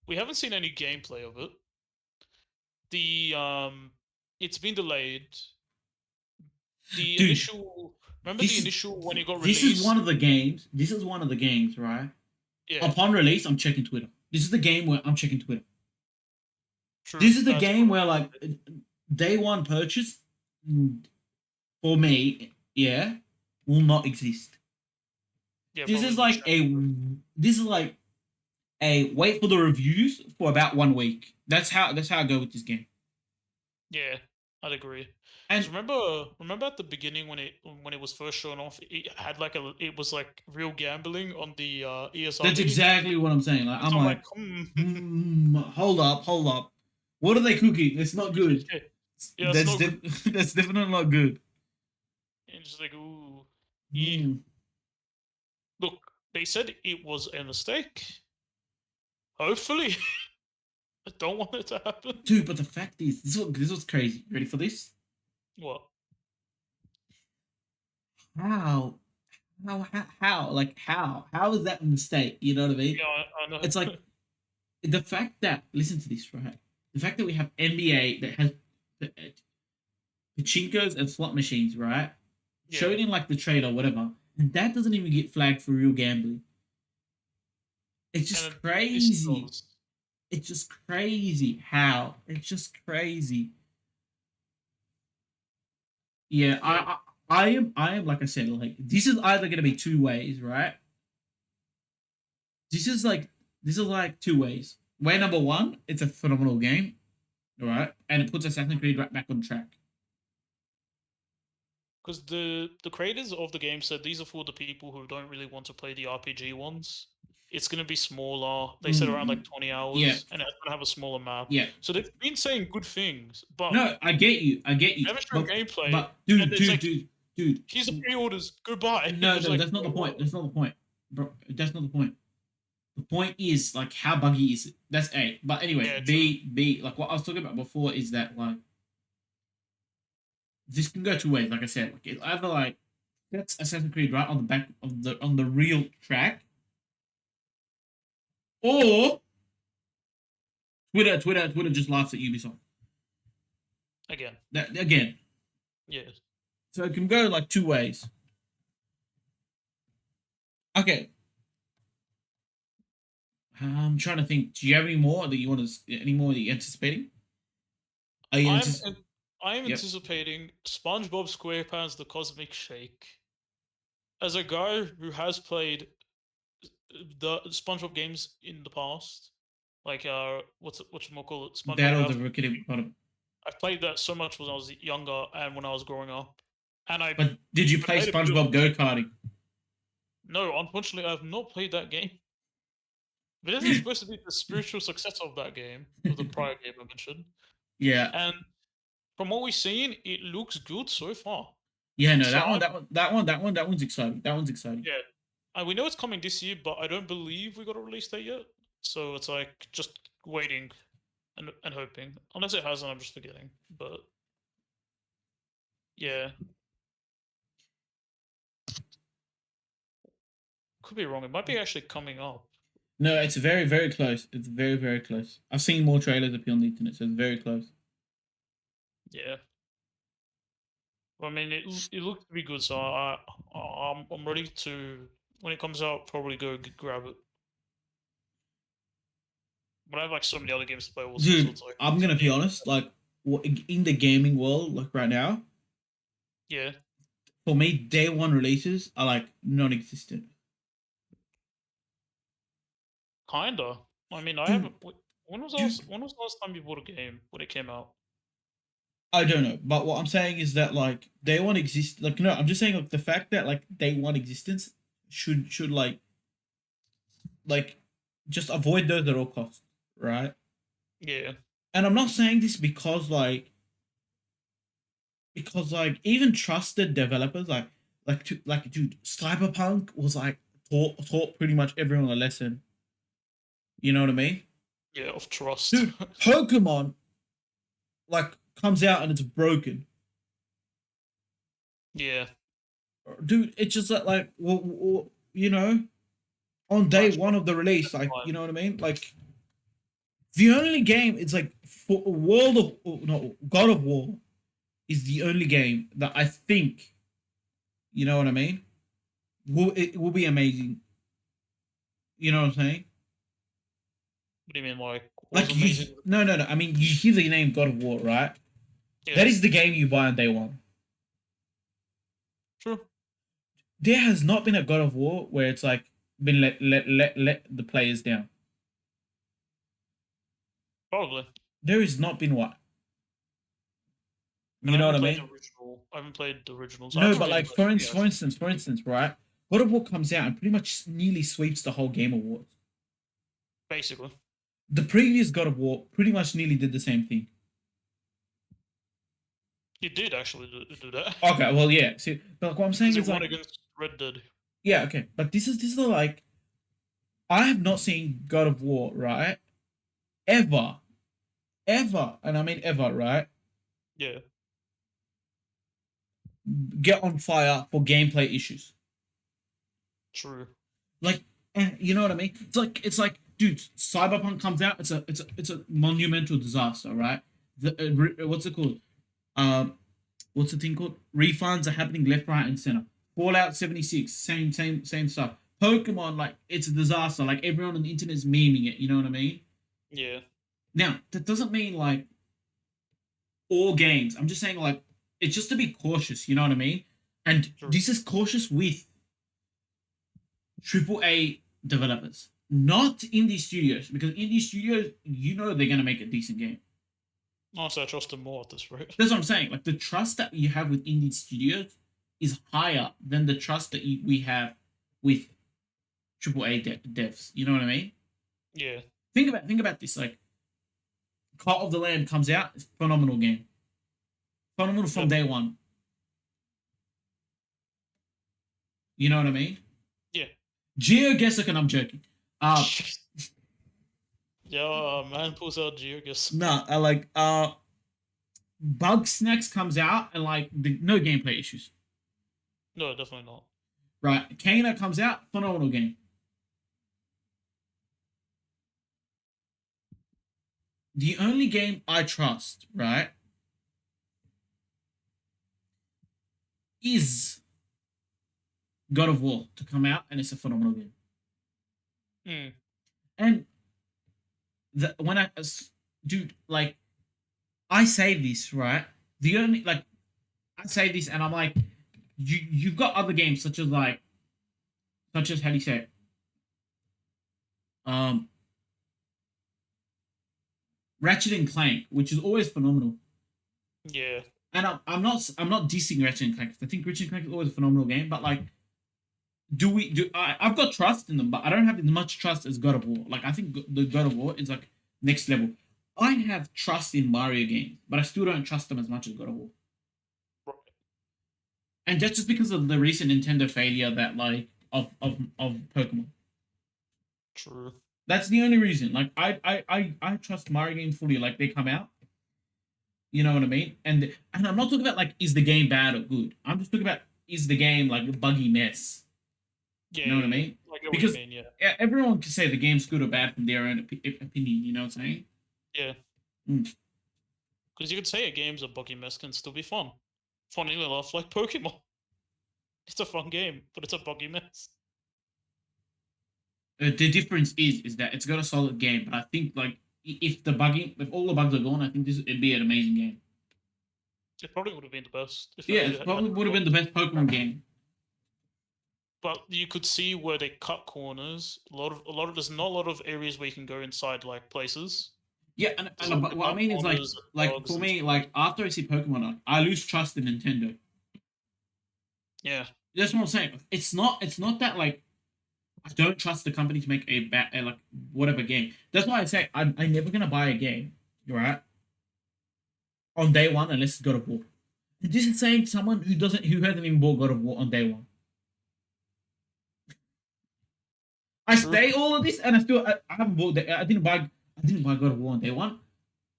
we haven't seen any gameplay of it. The it's been delayed. The Dude, initial remember the this is initial when it got this is one released? of the games. This is one of the games, right? Yeah, Upon release, I'm checking Twitter. This is the game where I'm checking Twitter. true. This is the That's game probably where what like it is. day one purchase for me, yeah, will not exist. Yeah, This is probably be like checked. a wait for the reviews for about 1 week. That's how I go with this game. Yeah, I'd agree. And Because remember at the beginning when it was first shown off, it had like it was like real gambling on the that's ESRB. exactly what I'm saying. Like So I'm I'm like, like, hmm. hold up. What are they cooking? It's not good. Yeah, yeah, it's not good. That's definitely not good. And just like, ooh, yeah. Hmm. Look, they said it was a mistake. Hopefully, I don't want it to happen. Dude, but the fact is, this was crazy. Ready for this? What? How? How is that a mistake? You know what I mean? Yeah, I know. It's like the fact that listen to this, right? The fact that we have NBA that has pachinkos and slot machines, right? Show Yeah, it in like the trade or whatever, and that doesn't even get flagged for real gambling. It's and just this crazy. does. It's just crazy how. It's just crazy. Yeah, Yeah, I am like I said, like this is either gonna be two ways, right? This is like this is like two ways. Way number one, it's a phenomenal game, right? And it puts Assassin's Creed right back on track. because the creators of the game said these are for the people who don't really want to play the RPG ones. It's going to be smaller. They said around Mm-hmm. like 20 Yeah, hours, and it's going to have a smaller map. yeah. So they've been saying good things, but No, I get you. never shown gameplay. But And dude, it's dude, like, dude, dude. here's the pre-orders. Goodbye. No, It's no, like, that's not the wait, point. what? That's not the point, bro. That's not the point. The point is like how buggy is it? That's A. But anyway, Yeah, true. B. Like what I was talking about before is that like this can go two ways. Like I said, like it's either like that's Assassin's Creed right on the back of the real track, or Twitter just laughs at Ubisoft. Again. That again. Yeah. So it can go like two ways. Okay, I'm trying to think. Do you have any more that you want to? Any more that you're anticipating? Are you I'm antici- I'm Yep. anticipating SpongeBob SquarePants: The Cosmic Shake. As a guy who has played the SpongeBob games in the past, like what's more called SpongeBob Battle of the House. Wicked Bottom. I've played that so much when I was younger and when I was growing up, and But did you I play played a bit of. SpongeBob Go Karting? No, unfortunately, I've not played that game. But this is supposed to be the spiritual successor of that game, of the prior game I mentioned. Yeah, And from what we've seen, it looks good so far. yeah. No, So that one's exciting. That one's exciting. yeah, and we know it's coming this year, but I don't believe we got a release date yet. So it's like just waiting and hoping. Unless it hasn't, I'm just forgetting. But yeah, could be wrong. It might be actually coming up. No, it's very close. It's very close. I've seen more trailers appear on the internet, so it's very close. Yeah. I mean, it looks to be good, so I'm ready to when it comes out probably go grab it. But I have like so many other games to play also, so Dude, it's like I'm gonna be yeah, honest. Like in the gaming world, like right now, yeah, for me, day one releases are like non-existent. kinda. I mean, I Dude, haven't. When was dude, when was the last time you bought a game when it came out? I don't know, but what I'm saying is that like day one exist. Like no, I'm just saying like the fact that like day one existence should like like just avoid those at all costs, right? Yeah. And I'm not saying this because like even trusted developers like dude, Cyberpunk was like taught pretty much everyone a lesson. You know what I mean? Yeah, of trust. Dude, Pokemon like comes out and it's broken. Yeah. Dude, it's just like well, you know, on day Patch one of the release, like you time. know what I mean? Like the only game it's like for World of no God of War is the only game that I think you know what I mean. It will be amazing. You know what I'm saying? What do you mean, like, what was Like you, amazing? no. I mean, you hear the name God of War, right? Yeah. That is the game you buy on day one. True. There has not been a God of War where it's like been let the players down. Probably. There has not been one. And You I know what haven't I played the mean? original. I haven't played the originals. I No, haven't but really like played three, actually. for instance, right? God of War comes out and pretty much nearly sweeps the whole Game Awards. Basically. The previous God of War pretty much nearly did the same thing. You did actually do that. Okay, well, yeah. See, but like what I'm saying Because is it won like, against Red Dead. yeah, okay, but this is the like, I have not seen God of War right ever, ever, and I mean ever, right? Yeah. Get on fire for gameplay issues. True. Like, you know what I mean? It's like, dude, Cyberpunk comes out. It's a monumental disaster, right? What's it called? Um, what's the thing called? Refunds are happening left, right, and center. Fallout 76, same stuff. Pokemon, like it's a disaster. Like everyone on the internet is memeing it. You know what I mean? Yeah. Now that doesn't mean like all games. I'm just saying like it's just to be cautious. You know what I mean? And True. this is cautious with AAA developers, not indie studios, because indie studios, you know, they're gonna make a decent game. Honestly, I trust them more at this rate. That's what I'm saying. Like the trust that you have with indie studios is higher than the trust that we have with AAA devs. You know what I mean? Yeah. Think about this. Like Cult of the Lamb comes out, it's a phenomenal game, phenomenal from Yep. day one. You know what I mean? Yeah. GeoGuessr, and I'm joking. Yeah, man pulls out Geogus. No, I like Bug Snacks comes out and like no gameplay issues. No, definitely not. Right, Kana comes out, phenomenal game. The only game I trust, right, is God of War to come out, and it's a phenomenal game. Hmm. And when dude, like, I say this, right? The only, like, I say this, and I'm like, you've got other games such as how do you say it? Um, Ratchet and Clank, which is always phenomenal. Yeah. And I'm not dissing Ratchet and Clank. I think Ratchet and Clank is always a phenomenal game, but like, I've got trust in them, but I don't have as much trust as God of War. Like I think the God of War is like next level. I have trust in Mario games, but I still don't trust them as much as God of War. Right. And that's just because of the recent Nintendo failure that like of Pokemon. True. That's the only reason. Like I trust Mario games fully. Like they come out, you know what I mean? And I'm not talking about like is the game bad or good. I'm just talking about is the game like a buggy mess. Yeah, You know what I yeah, yeah. mean? I get what you Because mean, yeah. everyone can say the game's good or bad from their own opinion. You know what I'm saying? Yeah. Mm. Because you could say a game's a buggy mess can still be fun. Funnily enough, like Pokemon. It's a fun game, but it's a buggy mess. The difference is that it's got a solid game, but I think like if all the bugs are gone, I think this it'd be an amazing game. It probably would have been the best if Yeah, it it had probably the would have been the bugs. best Pokemon game. But you could see where they cut corners. A lot of there's not a lot of areas where you can go inside like places. Yeah, There's like what I dark mean is corners and like bugs for and me, stuff. like after I see Pokemon, I lose trust in Nintendo. Yeah. That's what I'm saying. It's not that like I don't trust the company to make a like whatever game. That's why I say I'm never gonna buy a game, right? On day one unless it's God of War. And this is saying someone who hasn't even bought God of War on day one. I True. say all of this and I haven't bought I didn't buy God of War on day one.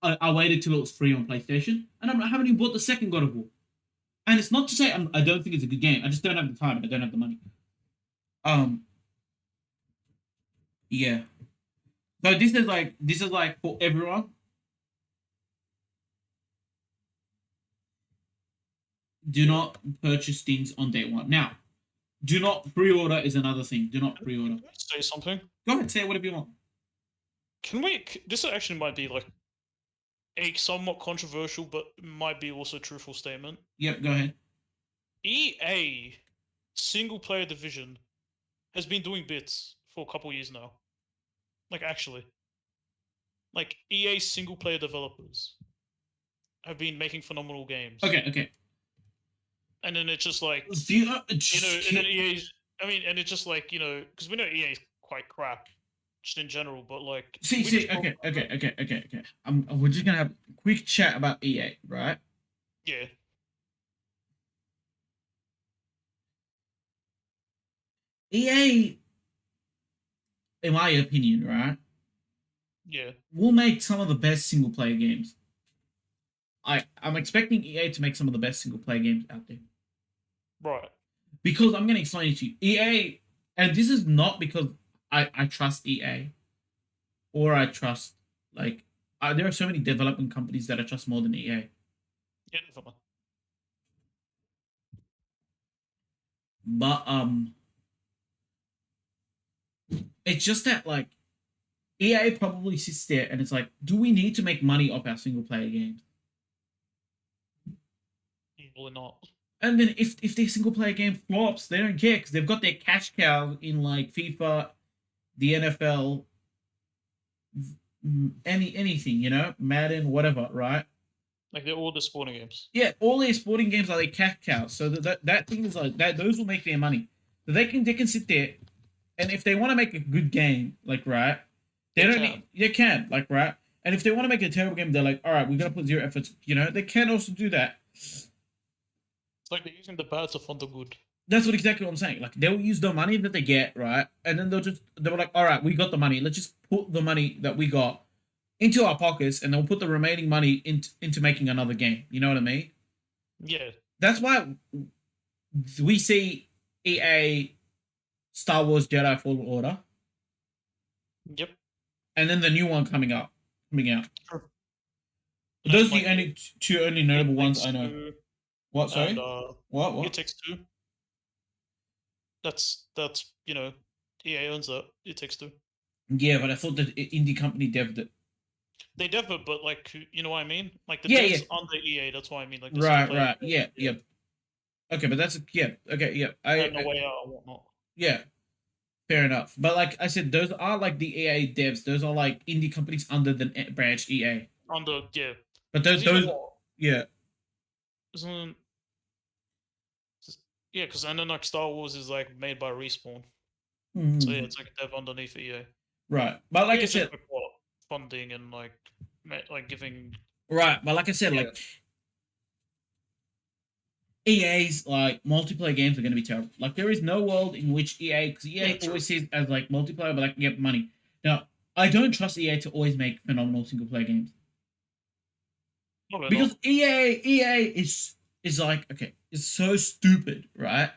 I waited till it was free on PlayStation, and I haven't even bought the second God of War. And it's not to say I don't think it's a good game. I just don't have the time. I don't have the money. Um, yeah. So this is like for everyone. Do not purchase things on day one. Now, do not pre-order is another thing. Do not pre-order. Can I say something? Go ahead, say whatever you want. This actually might be like a somewhat controversial, but might be also truthful statement. Yep, go ahead. EA single player division has been doing bits for a couple years now. Like actually, like EA single player developers have been making phenomenal games. Okay. And then it's just like Do you, and then EA's. I mean, and it's just like because we know EA is quite crap, just in general. But like, okay. We're just gonna have a quick chat about EA, right? Yeah. EA, in my opinion, right, Yeah. will make some of the best single player games. I'm expecting EA to make some of the best single player games out there. Right. Because I'm gonna explain it to you. EA, and this is not because I trust EA or I trust like there are so many development companies that I trust more than EA. Yeah, definitely. But it's just that like EA probably sits there and it's like, do we need to make money off our single player games? Probably not. And then if their single player game flops, they don't care because they've got their cash cow in like FIFA, the NFL, anything, Madden, whatever, right? Like they're all the sporting games. Yeah, all their sporting games are their cash cows. So that thing is like that. Those will make their money. So they can sit there, and if they want to make a good game, like right, they can like right. And if they want to make a terrible game, they're like, all right, we're gonna put zero efforts. They can also do that. It's like they're using the bad to fund the good. That's exactly what I'm saying. Like they'll use the money that they get, right? And then they'll like, all right, we got the money. Let's just put the money that we got into our pockets, and they'll put the remaining money into making another game. You know what I mean? Yeah. That's why we see EA Star Wars Jedi Fallen Order. Yep. And then the new one coming out. Sure. Those are the only two notable ones I know. What? Sorry. And, what? It Takes Two. That's EA owns that. It Takes Two. Yeah, but I thought that indie company devved it. They dev it, but like you know what I mean? Like the devs under EA. That's what I mean. Like the right. Yeah. Okay, but that's Okay, yeah. No Way Out and whatnot. Yeah. Fair enough. But like I said, those are like the EA devs. Those are like indie companies under the branch EA. Yeah. But those yeah. Isn't yeah, because and then like Star Wars is like made by Respawn. Mm-hmm. So yeah, it's like a dev underneath EA. Right. But like I said, like, funding and like giving. Right, but like I said, like EA's like multiplayer games are going to be terrible. Like there is no world in which EA, because EA always sees as like multiplayer, but I can get money. Now I don't trust EA to always make phenomenal single player games. Because EA is like it's so stupid, right?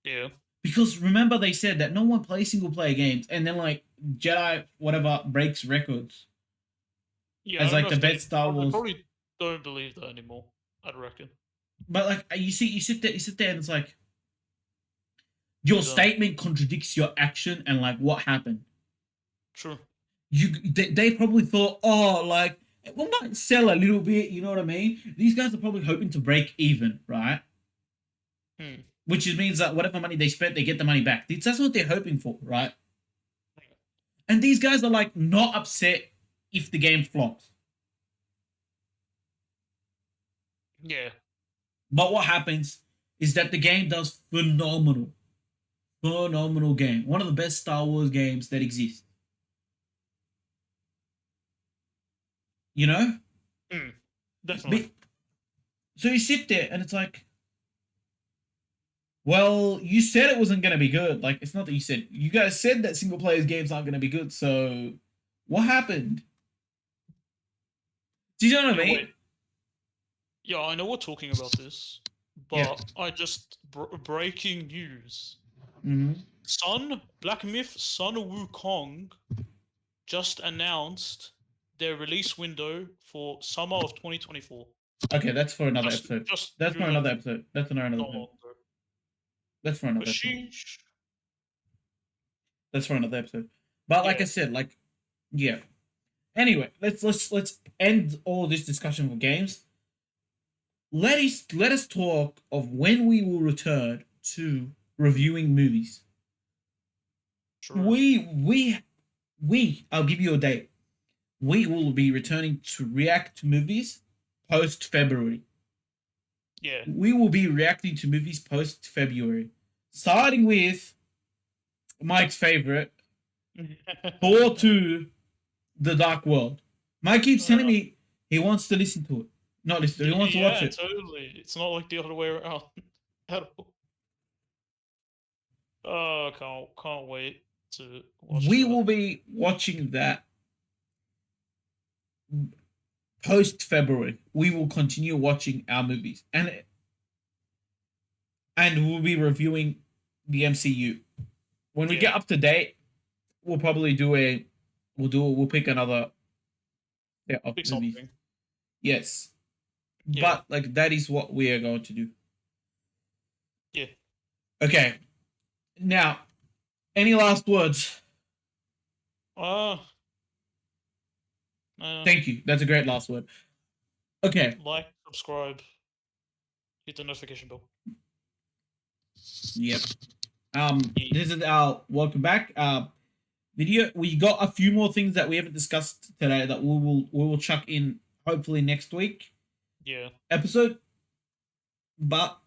Yeah. Because remember they said that no one plays single player games, and then like Jedi whatever breaks records. Yeah, as like the best Star Wars. I probably don't believe that anymore. I'd reckon. But like you sit there, and it's like your statement contradicts your action and like what happened. True. They probably thought, oh, like we might sell a little bit. You know what I mean? These guys are probably hoping to break even, right? Which means that whatever money they spent, they get the money back. That's what they're hoping for, right? And these guys are like not upset if the game flops. Yeah. But what happens is that the game does phenomenal. Phenomenal game. One of the best Star Wars games that exist. You know? Definitely. Be- so you sit there and it's like, well, you said it wasn't going to be good. Like, it's not that you said, you guys said that single player games aren't going to be good. So what happened? Do you know what I Yeah, mean? wait. Yeah, I know we're talking about this, Yeah. but I just breaking news. Mm-hmm. Black Myth Sun Wukong just announced their release window for summer of 2024. Okay, that's for another Just episode. just That's for literally another like episode. That's for another not episode. long ago. That's for But another episode. sheesh. That's for another episode. But like I Yeah, said, like, yeah. Anyway, let's end all this discussion for games. Let us talk of when we will return to reviewing movies. true. We I'll give you a date. We will be returning to react to movies post February. Yeah. We will be reacting to movies post February. Starting with Mike's favorite, Thor 2, The Dark World. Mike keeps telling uh, me he wants to listen to it. Not listen to it, he wants to watch yeah, it. totally. It's not like the other way around at all. Oh, can't wait to watch We that. will be watching that post February. We will continue watching our movies. And we'll be reviewing the MCU. When we Yeah, get up to date, we'll probably we'll pick another set of pick movies. something. Yes. Yeah, But like that is what we are going to do. yeah. Okay. Now, any last words? Uh, uh, Thank you. That's a great last word. Okay. like, subscribe, hit the notification bell. Yep. Yeah, This is our welcome back video. We got a few more things that we haven't discussed today that we will chuck in hopefully next week yeah. episode. But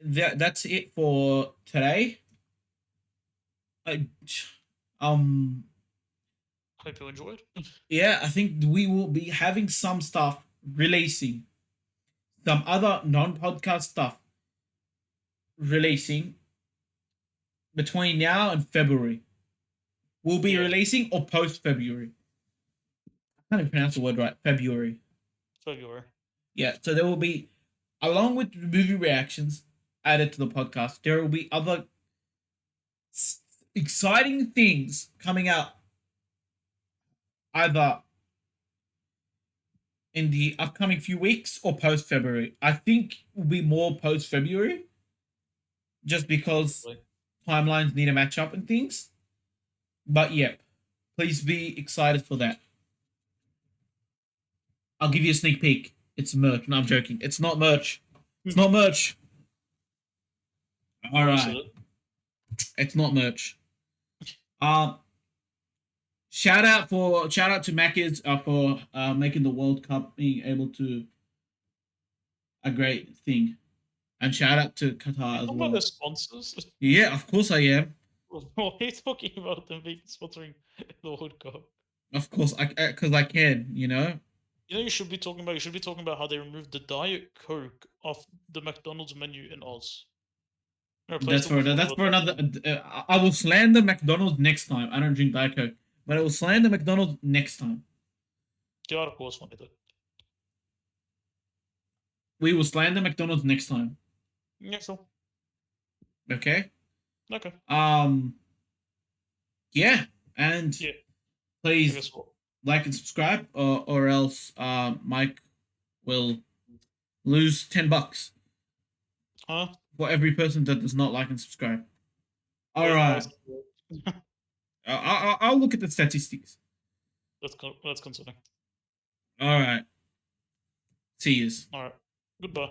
that's it for today. I, um Hope you enjoyed. yeah, I think we will be having some stuff releasing, some other non-podcast stuff releasing between now and February. We'll be Yeah, releasing or post February. I can't even pronounce the word right. February. February. Yeah, so there will be, along with the movie reactions added to the podcast, there will be other exciting things coming out either in the upcoming few weeks or post February. I think it will be more post February just because Probably. timelines need to match up and things. But yeah, please be excited for that. I'll give you a sneak peek. It's merch. No, I'm joking. It's not merch. It's not merch. All Already said right. it. It's not merch. Shout out to Mackies for making the World Cup being able to a great thing, and shout out to You Qatar as talking about their well. sponsors? Yeah, of course I am. What are you talking about them being sponsoring the World Cup? Of course I because I can. You know. You know, you should be talking about how they removed the Diet Coke off the McDonald's menu in Oz and replaced it with That's whatever for that another. I will slander McDonald's next time. I don't drink Diet Coke, but I will slander McDonald's next time. the article was funny though. We will slander McDonald's next time. Yeah, so Okay. okay. Yeah, and Yeah, I please guess what? like and subscribe, or else Mike will lose $10 Huh? for every person that does not like and subscribe. All Wait, how right, is that? I'll look at the statistics. That's concerning. All right, see yous. All right. Goodbye.